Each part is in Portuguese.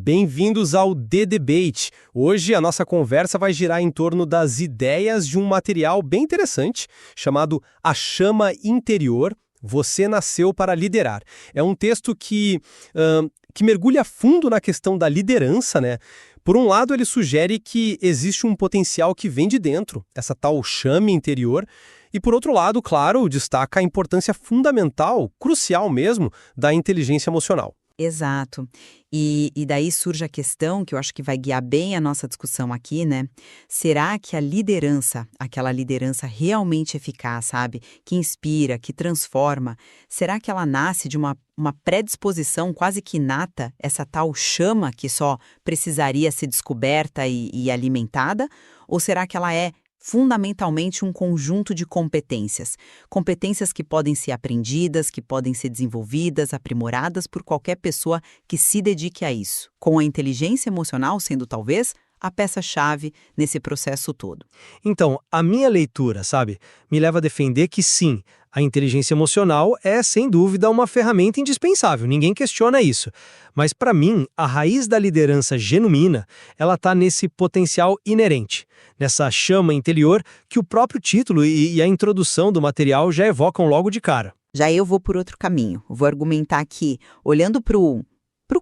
Bem-vindos ao The Debate. Hoje a nossa conversa vai girar em torno das ideias de um material bem interessante chamado A Chama Interior. Você nasceu para liderar. É um texto que mergulha fundo na questão da liderança, né? Por um lado, ele sugere que existe um potencial que vem de dentro, essa tal chama interior, e por outro lado, claro, destaca a importância fundamental, crucial mesmo, da inteligência emocional. Exato. E daí surge a questão, que eu acho que vai guiar bem a nossa discussão aqui, né? Será que a liderança, aquela liderança realmente eficaz, sabe? Que inspira, que transforma, será que ela nasce de uma predisposição quase que inata, essa tal chama que só precisaria ser descoberta e alimentada? Ou será que ela é fundamentalmente um conjunto de competências. Competências que podem ser aprendidas, que podem ser desenvolvidas, aprimoradas por qualquer pessoa que se dedique a isso, com a inteligência emocional sendo talvez a peça-chave nesse processo todo. Então, a minha leitura, me leva a defender que sim, a inteligência emocional é, sem dúvida, uma ferramenta indispensável, ninguém questiona isso. Mas, para mim, a raiz da liderança genuína, ela está nesse potencial inerente, nessa chama interior que o próprio título e a introdução do material já evocam logo de cara. Já eu vou por outro caminho. Vou argumentar aqui, olhando para o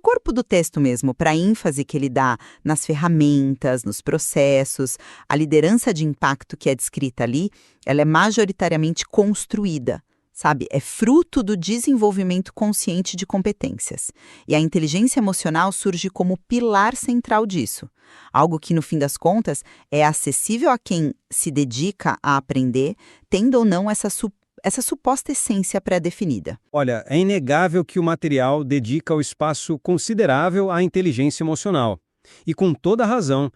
corpo do texto mesmo, para a ênfase que ele dá nas ferramentas, nos processos, a liderança de impacto que é descrita ali, ela é majoritariamente construída, sabe? É fruto do desenvolvimento consciente de competências. E a inteligência emocional surge como pilar central disso. Algo que, no fim das contas, é acessível a quem se dedica a aprender, tendo ou não essa suposta essência pré-definida. Olha, é inegável que o material dedica um espaço considerável à inteligência emocional. E com toda a razão.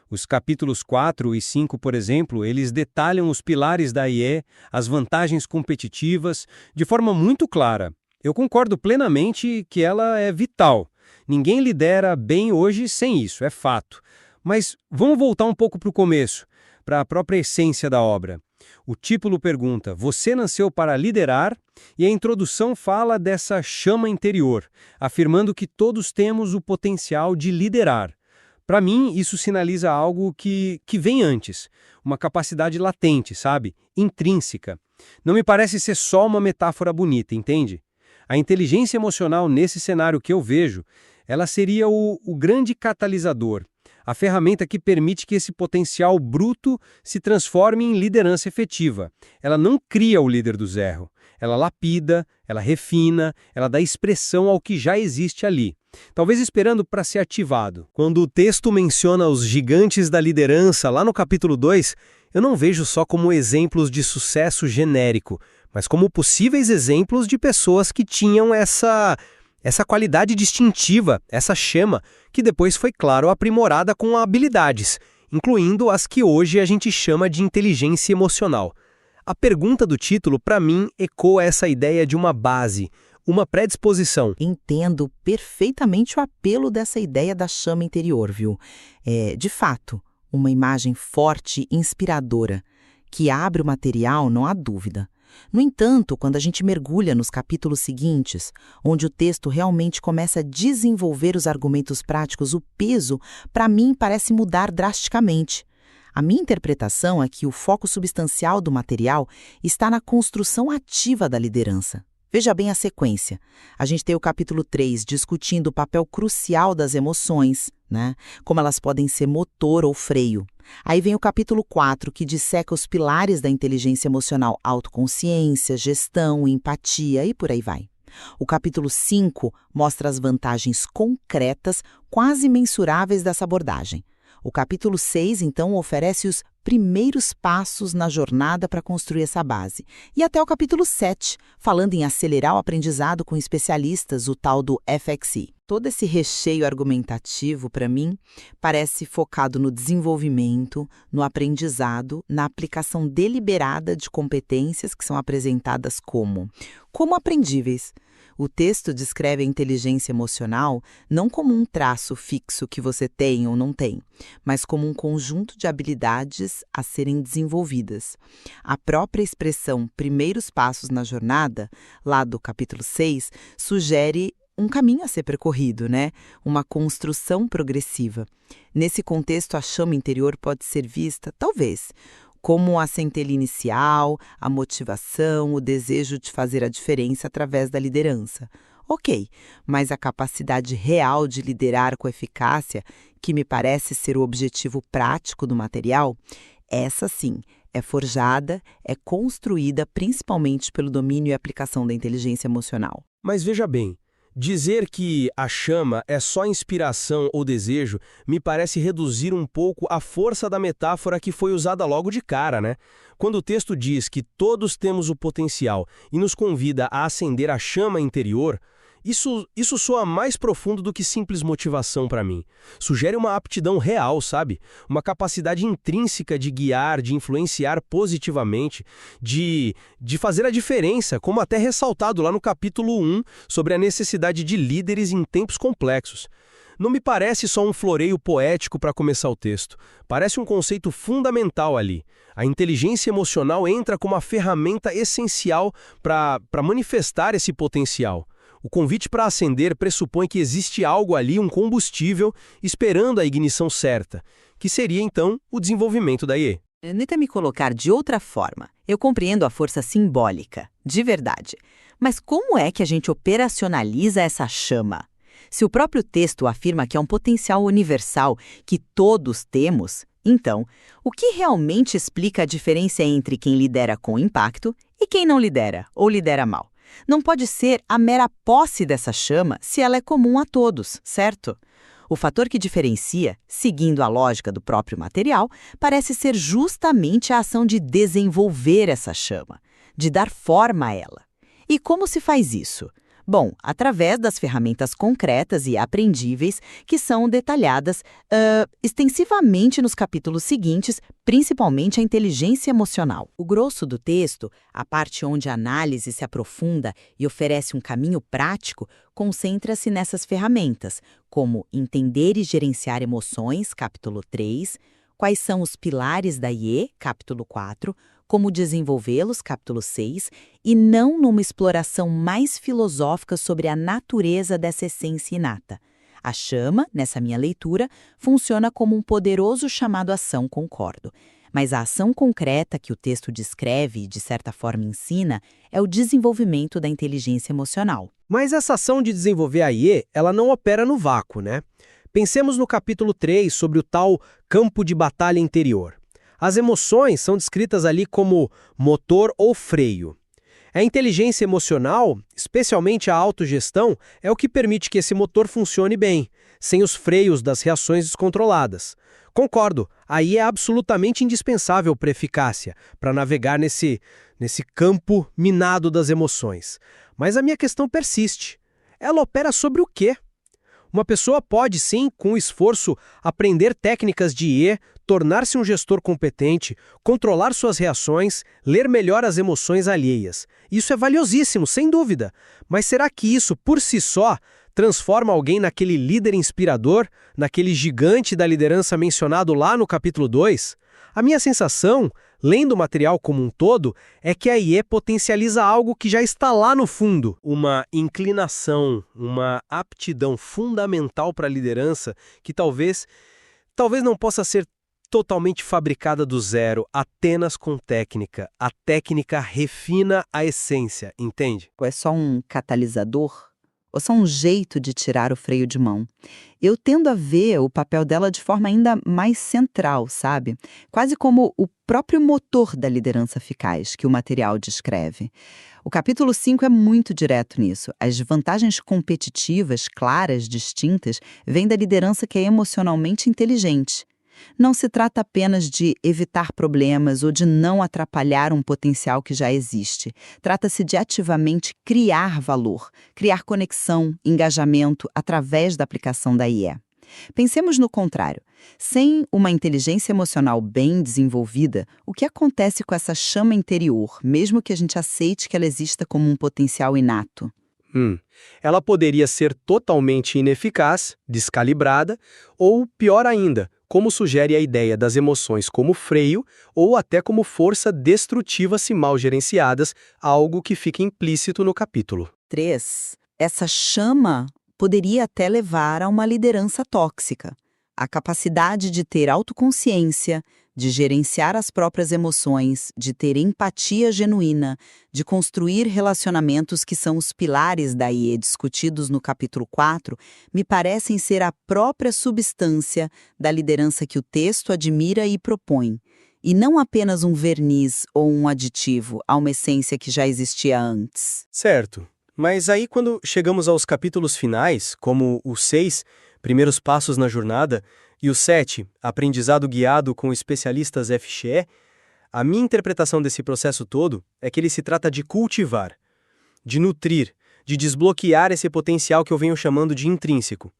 Os capítulos 4 e 5, por exemplo, eles detalham os pilares da IE, as vantagens competitivas, de forma muito clara. Eu concordo plenamente que ela é vital. Ninguém lidera bem hoje sem isso, é fato. Mas vamos voltar um pouco para o começo, para a própria essência da obra. O título pergunta, você nasceu para liderar? E a introdução fala dessa chama interior, afirmando que todos temos o potencial de liderar. Para mim, isso sinaliza algo que vem antes, uma capacidade latente, intrínseca. Não me parece ser só uma metáfora bonita, entende? A inteligência emocional nesse cenário que eu vejo, ela seria o grande catalisador, a ferramenta que permite que esse potencial bruto se transforme em liderança efetiva. Ela não cria o líder do zero. Ela lapida, ela refina, ela dá expressão ao que já existe ali. Talvez esperando para ser ativado. Quando o texto menciona os gigantes da liderança, lá no capítulo 2, eu não vejo só como exemplos de sucesso genérico, mas como possíveis exemplos de pessoas que tinham essa qualidade distintiva, essa chama, que depois foi, claro, aprimorada com habilidades, incluindo as que hoje a gente chama de inteligência emocional. A pergunta do título, para mim, ecoa essa ideia de uma base, uma predisposição. Entendo perfeitamente o apelo dessa ideia da chama interior, viu? É, de fato, uma imagem forte e inspiradora, que abre o material, não há dúvida. No entanto, quando a gente mergulha nos capítulos seguintes, onde o texto realmente começa a desenvolver os argumentos práticos, o peso, para mim, parece mudar drasticamente. A minha interpretação é que o foco substancial do material está na construção ativa da liderança. Veja bem a sequência. A gente tem o capítulo 3 discutindo o papel crucial das emoções, né? Como elas podem ser motor ou freio. Aí vem o capítulo 4, que disseca os pilares da inteligência emocional, autoconsciência, gestão, empatia e por aí vai. O capítulo 5 mostra as vantagens concretas, quase mensuráveis dessa abordagem. O capítulo 6, então, oferece os primeiros passos na jornada para construir essa base. E até o capítulo 7, falando em acelerar o aprendizado com especialistas, o tal do FXI. Todo esse recheio argumentativo, para mim, parece focado no desenvolvimento, no aprendizado, na aplicação deliberada de competências que são apresentadas como aprendíveis. O texto descreve a inteligência emocional não como um traço fixo que você tem ou não tem, mas como um conjunto de habilidades a serem desenvolvidas. A própria expressão primeiros passos na jornada, lá do capítulo 6, sugere um caminho a ser percorrido, né? Uma construção progressiva. Nesse contexto, a chama interior pode ser vista, talvez, como a centelha inicial, a motivação, o desejo de fazer a diferença através da liderança. Ok, mas a capacidade real de liderar com eficácia, que me parece ser o objetivo prático do material, essa sim, é forjada, é construída principalmente pelo domínio e aplicação da inteligência emocional. Mas veja bem, dizer que a chama é só inspiração ou desejo me parece reduzir um pouco a força da metáfora que foi usada logo de cara, né? Quando o texto diz que todos temos o potencial e nos convida a acender a chama interior, isso soa mais profundo do que simples motivação para mim. Sugere uma aptidão real, sabe? Uma capacidade intrínseca de guiar, de influenciar positivamente, de fazer a diferença, como até ressaltado lá no capítulo 1, sobre a necessidade de líderes em tempos complexos. Não me parece só um floreio poético para começar o texto. Parece um conceito fundamental ali. A inteligência emocional entra como uma ferramenta essencial para manifestar esse potencial. O convite para acender pressupõe que existe algo ali, um combustível, esperando a ignição certa, que seria, então, o desenvolvimento da IE. Tenta me colocar de outra forma. Eu compreendo a força simbólica, de verdade. Mas como é que a gente operacionaliza essa chama? Se o próprio texto afirma que é um potencial universal que todos temos, então, o que realmente explica a diferença entre quem lidera com impacto e quem não lidera ou lidera mal? Não pode ser a mera posse dessa chama se ela é comum a todos, certo? O fator que diferencia, seguindo a lógica do próprio material, parece ser justamente a ação de desenvolver essa chama, de dar forma a ela. E como se faz isso? Bom, através das ferramentas concretas e aprendíveis que são detalhadas extensivamente nos capítulos seguintes, principalmente a inteligência emocional. O grosso do texto, a parte onde a análise se aprofunda e oferece um caminho prático, concentra-se nessas ferramentas, como entender e gerenciar emoções, capítulo 3, quais são os pilares da IE, capítulo 4, como desenvolvê-los, capítulo 6, e não numa exploração mais filosófica sobre a natureza dessa essência inata. A chama, nessa minha leitura, funciona como um poderoso chamado ação, concordo. Mas a ação concreta que o texto descreve e, de certa forma, ensina é o desenvolvimento da inteligência emocional. Mas essa ação de desenvolver a IE, ela não opera no vácuo, né? Pensemos no capítulo 3 sobre o tal campo de batalha interior. As emoções são descritas ali como motor ou freio. A inteligência emocional, especialmente a autogestão, é o que permite que esse motor funcione bem, sem os freios das reações descontroladas. Concordo, aí é absolutamente indispensável para eficácia, para navegar nesse campo minado das emoções. Mas a minha questão persiste. Ela opera sobre o quê? Uma pessoa pode, sim, com esforço, aprender técnicas de IE, tornar-se um gestor competente, controlar suas reações, ler melhor as emoções alheias. Isso é valiosíssimo, sem dúvida. Mas será que isso, por si só, transforma alguém naquele líder inspirador, naquele gigante da liderança mencionado lá no capítulo 2? A minha sensação, lendo o material como um todo, é que a IE potencializa algo que já está lá no fundo. Uma inclinação, uma aptidão fundamental para a liderança que talvez não possa ser totalmente fabricada do zero, apenas com técnica. A técnica refina a essência, entende? É só um catalisador? Ou só um jeito de tirar o freio de mão? Eu tendo a ver o papel dela de forma ainda mais central, sabe? Quase como o próprio motor da liderança eficaz que o material descreve. O capítulo 5 é muito direto nisso. As vantagens competitivas, claras, distintas, vêm da liderança que é emocionalmente inteligente. Não se trata apenas de evitar problemas ou de não atrapalhar um potencial que já existe. Trata-se de ativamente criar valor, criar conexão, engajamento através da aplicação da IE. Pensemos no contrário. Sem uma inteligência emocional bem desenvolvida, o que acontece com essa chama interior, mesmo que a gente aceite que ela exista como um potencial inato? Ela poderia ser totalmente ineficaz, descalibrada, ou, pior ainda, como sugere a ideia das emoções como freio ou até como força destrutiva se mal gerenciadas, algo que fica implícito no capítulo 3. Essa chama poderia até levar a uma liderança tóxica. A capacidade de ter autoconsciência, de gerenciar as próprias emoções, de ter empatia genuína, de construir relacionamentos que são os pilares da IE discutidos no capítulo 4, me parecem ser a própria substância da liderança que o texto admira e propõe, e não apenas um verniz ou um aditivo a uma essência que já existia antes. Certo. Mas aí quando chegamos aos capítulos finais, como o 6, Primeiros Passos na Jornada, e o 7, Aprendizado Guiado com Especialistas FXE, a minha interpretação desse processo todo é que ele se trata de cultivar, de nutrir, de desbloquear esse potencial que eu venho chamando de intrínseco.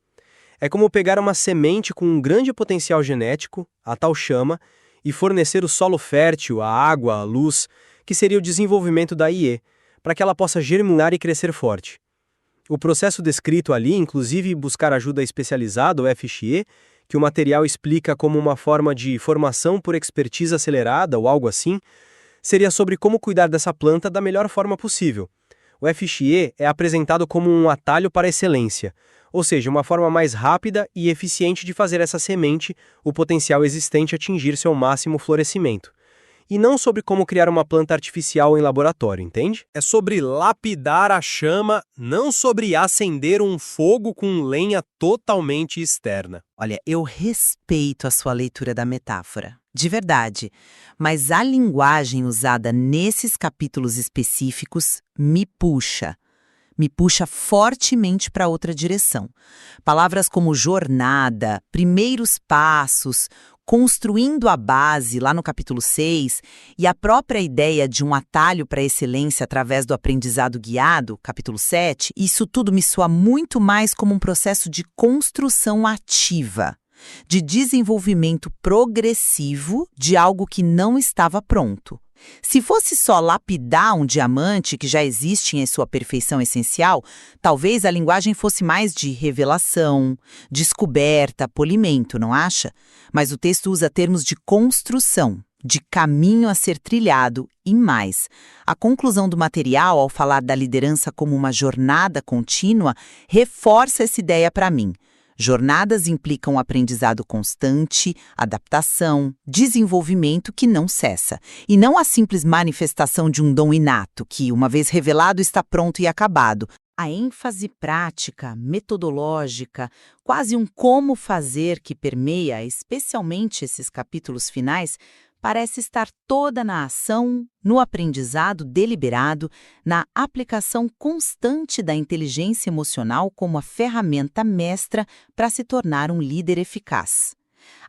É como pegar uma semente com um grande potencial genético, a tal chama, e fornecer o solo fértil, a água, a luz, que seria o desenvolvimento da IE, para que ela possa germinar e crescer forte. O processo descrito ali, inclusive buscar ajuda especializada, o FXE, que o material explica como uma forma de formação por expertise acelerada ou algo assim, seria sobre como cuidar dessa planta da melhor forma possível. O FXE é apresentado como um atalho para a excelência, ou seja, uma forma mais rápida e eficiente de fazer essa semente, o potencial existente, atingir seu máximo florescimento. E não sobre como criar uma planta artificial em laboratório, entende? É sobre lapidar a chama, não sobre acender um fogo com lenha totalmente externa. Olha, eu respeito a sua leitura da metáfora, de verdade, mas a linguagem usada nesses capítulos específicos me puxa fortemente para outra direção. Palavras como jornada, primeiros passos, construindo a base, lá no capítulo 6, e a própria ideia de um atalho para a excelência através do aprendizado guiado, capítulo 7, isso tudo me soa muito mais como um processo de construção ativa, de desenvolvimento progressivo de algo que não estava pronto. Se fosse só lapidar um diamante que já existe em sua perfeição essencial, talvez a linguagem fosse mais de revelação, descoberta, polimento, não acha? Mas o texto usa termos de construção, de caminho a ser trilhado e mais. A conclusão do material, ao falar da liderança como uma jornada contínua, reforça essa ideia para mim. Jornadas implicam aprendizado constante, adaptação, desenvolvimento que não cessa, e não a simples manifestação de um dom inato que, uma vez revelado, está pronto e acabado. A ênfase prática, metodológica, quase um como fazer que permeia especialmente esses capítulos finais, parece estar toda na ação, no aprendizado deliberado, na aplicação constante da inteligência emocional como a ferramenta mestra para se tornar um líder eficaz.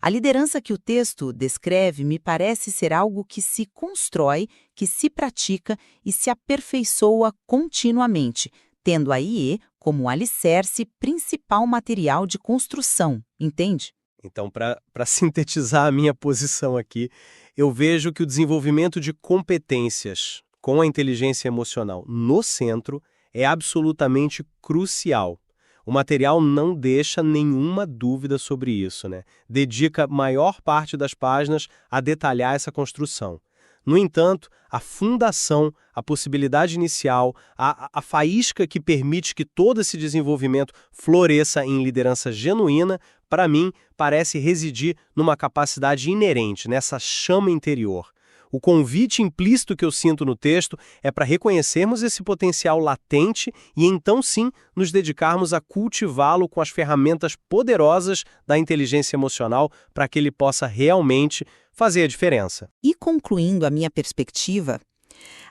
A liderança que o texto descreve me parece ser algo que se constrói, que se pratica e se aperfeiçoa continuamente, tendo a IE como alicerce principal material de construção, entende? Então, para sintetizar a minha posição aqui, eu vejo que o desenvolvimento de competências com a inteligência emocional no centro é absolutamente crucial. O material não deixa nenhuma dúvida sobre isso, né? Dedica a maior parte das páginas a detalhar essa construção. No entanto, a fundação, a possibilidade inicial, a faísca que permite que todo esse desenvolvimento floresça em liderança genuína, para mim, parece residir numa capacidade inerente, nessa chama interior. O convite implícito que eu sinto no texto é para reconhecermos esse potencial latente e então sim nos dedicarmos a cultivá-lo com as ferramentas poderosas da inteligência emocional para que ele possa realmente fazer a diferença. E concluindo a minha perspectiva,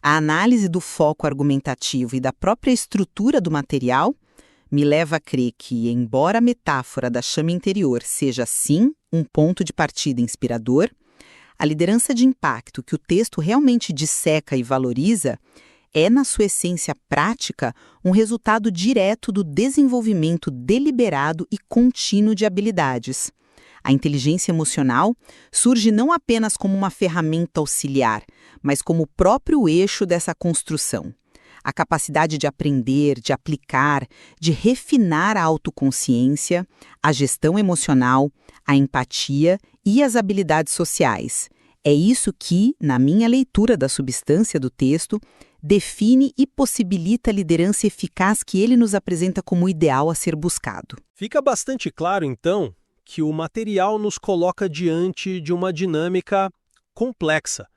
a análise do foco argumentativo e da própria estrutura do material me leva a crer que, embora a metáfora da chama interior seja sim um ponto de partida inspirador, a liderança de impacto que o texto realmente disseca e valoriza é, na sua essência prática, um resultado direto do desenvolvimento deliberado e contínuo de habilidades. A inteligência emocional surge não apenas como uma ferramenta auxiliar, mas como o próprio eixo dessa construção. A capacidade de aprender, de aplicar, de refinar a autoconsciência, a gestão emocional, a empatia e as habilidades sociais. É isso que, na minha leitura da substância do texto, define e possibilita a liderança eficaz que ele nos apresenta como ideal a ser buscado. Fica bastante claro, então, que o material nos coloca diante de uma dinâmica complexa.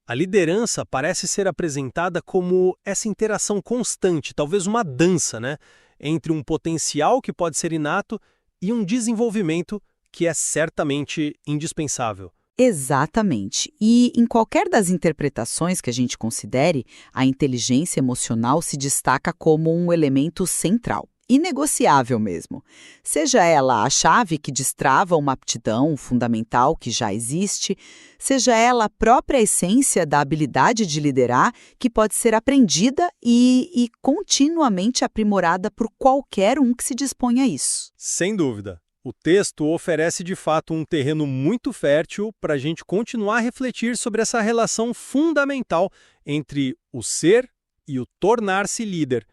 A liderança parece ser apresentada como essa interação constante, talvez uma dança, né, entre um potencial que pode ser inato e um desenvolvimento que é certamente indispensável. Exatamente. E em qualquer das interpretações que a gente considere, a inteligência emocional se destaca como um elemento central. Inegociável mesmo. Seja ela a chave que destrava uma aptidão fundamental que já existe, seja ela a própria essência da habilidade de liderar que pode ser aprendida e continuamente aprimorada por qualquer um que se disponha a isso. Sem dúvida. O texto oferece de fato um terreno muito fértil para a gente continuar a refletir sobre essa relação fundamental entre o ser e o tornar-se líder.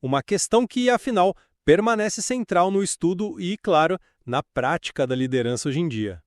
Uma questão que, afinal, permanece central no estudo e, claro, na prática da liderança hoje em dia.